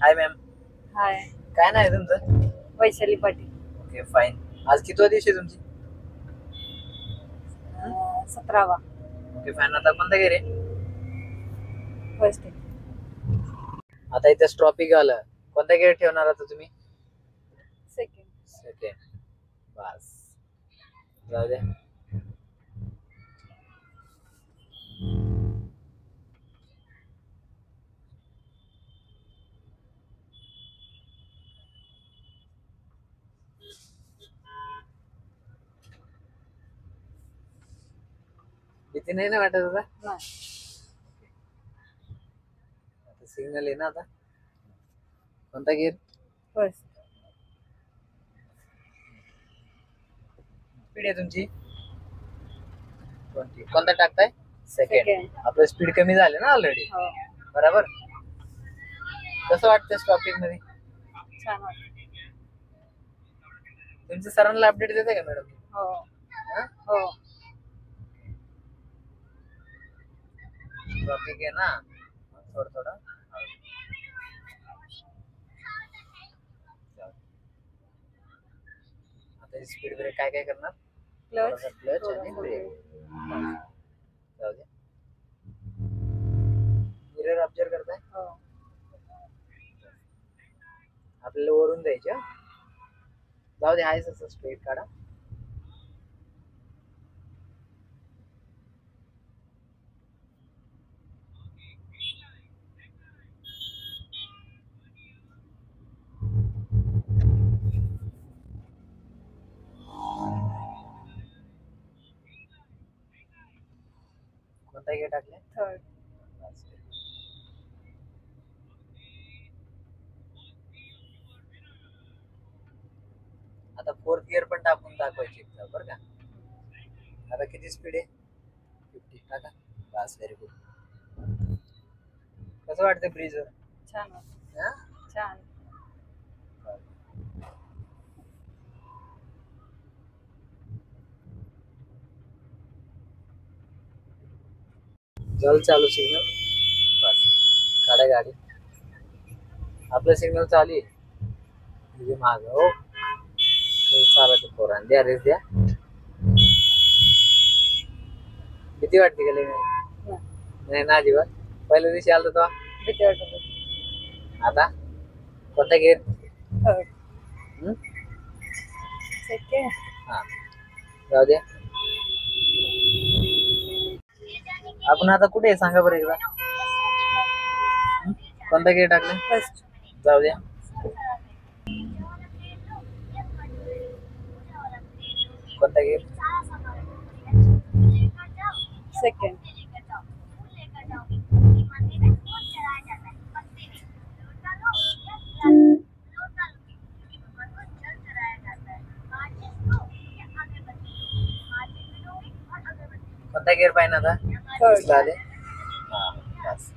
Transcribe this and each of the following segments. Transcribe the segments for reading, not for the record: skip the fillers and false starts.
हाय ma'am. हाय. काय नाव आहे तुमचं? वैशाली पाटील. Okay fine. आज कितवा दिवशी तुमची? 17वा. Okay fine. आता कोणता गेरे? फर्स्ट. आता इथे ट्रॉफिक आलं. कोणता गेअर ठेवणार आता तुम्ही? सेकंड. बस जाऊ द्या. भीती नाही ना वाटत आता? आता सिग्नल आहे ना आता. कोणता गेअर? फर्स्ट. स्पीड आहे तुमची 20. कोणता टाकताय? सेकंड. आपलं स्पीड कमी झालं ना ऑलरेडी. बरोबर. कसं वाटतं ट्रॉफिक मध्ये? छान वाटतं. तुमच्या सरांना अपडेट देते का मॅडम? हो. ट्रॉफिक आहे ना थोडं. आता स्पीड ब्रेक काय करणार? क्लच आणि ब्रेक. जाऊ दे. मिरर ऑब्झर्व करताय? आपल्याला वरून द्यायचं. जाऊ दे. हाय असं स्ट्रेट काढा. कोणता गेअर टाकले? थर्ड. आता फोर्थ गिअर पण टाकून दाखवायची बरं का. आता किती स्पीड आहे? 50. टाका. बस व्हेरी गुड. कसं वाटतं ब्रिजवर? छान वाटतं. छान. जल चालू सिग्नल. बस काढा गाडी. आपलं सिग्नल चालू आहे. तुझे माग हो चालत पोरांना द्या रेस द्या. भीती वाटते का? नाही ना अजिबात. पहिल्या दिवशी आलं तेव्हा भीती वाटत होती. आता कोणता गेअर? थर्ड. सेकंड. हा जाऊ द्या. आपण आता कुठे आहे सांगा बरं एकदा. कोणता गेअर टाकला? फर्स्ट. जाऊ द्या. कोणता गेअर? सेकंड. कोणता गेअर पाहिजे आता? थर्ड. आले. बस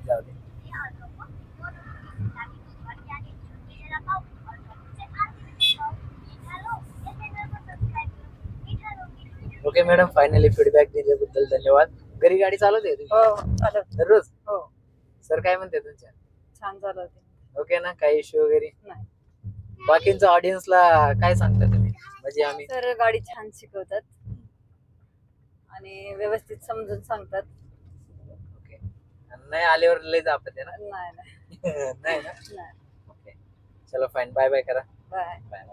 जाऊ दे. Okay madam. फायनली फीडबॅक दिल्याबद्दल धन्यवाद. घरी गाडी चालवते दररोज? हो. सर काय म्हणते तुमच्या? छान चालवते. ओके ना? काही इश्यू वगैरे नाही. बाकींच्या ऑडियन्सला काय सांगता तुम्ही? म्हणजे आम्ही सर गाडी छान शिकवतात आणि व्यवस्थित समजून सांगतात. ओके. नाही आल्यावर लय जापत आहे ना? नाही. नाही ना? नाही. ओके चलो फाईन. बाय बाय करा. बाय. बाय.